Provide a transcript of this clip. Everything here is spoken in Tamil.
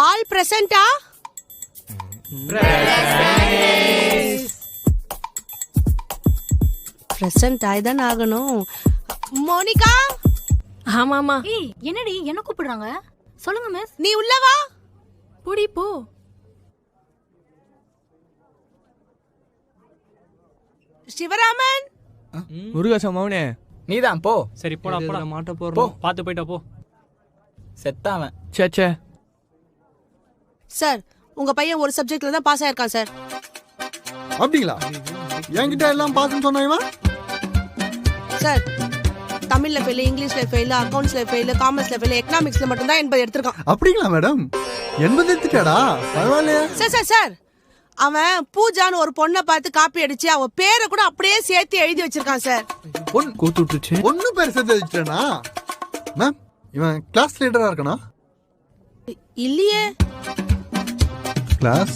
ஆல் பிரசன்டா? பிரசன்ட் ஆயிதான் ஆகணும். மோனிகா, ஆமாமா. ஏய் என்னடி என்ன கூப்பிடுறாங்க? சொல்லுங்க மிஸ். நீ உள்ள வா. புடி போ. சிவராமன், முருகேசன் மௌனே நீதான் போ. சரி போடா போடா, மாட்ட போ. போறோம். பார்த்து போயிட்டா போ. செத்தாவன். சே சார் உங்க பையன் ஒரு சப்ஜெக்ட்ல தான் பாஸ் ஆயிருக்கான் சார். அப்படிங்களா? என்கிட்ட எல்லாம் பாத்துன்னு சொன்னான். சார் தமிழ்ல ஃபெயில், இங்கிலீஷ்ல ஃபெயில், அக்கவுண்ட்ஸ்ல ஃபெயில், காமர்ஸ்ல ஃபெயில், எக்கனாமிக்ஸ்ல மட்டும் தான் 80 எடுத்திருக்கான். அப்படிங்களா மேடம்? 80 எடுத்துட்டாடா? பரவாயில்லையா? சார் அவன் பூஜான்னு ஒரு பொண்ணை பார்த்து காப்பி அடிச்சு அவ பேரை கூட அப்படியே சேர்த்து எழுதி வச்சிருக்கான் சார். கூத்து விட்டுருச்சு. ஒன்னும் பேர் சேர்த்து வச்சுட்டானா? மேம், இவன் கிளாஸ் லீடரா இருக்கானா? இல்லையே. கிளாஸ்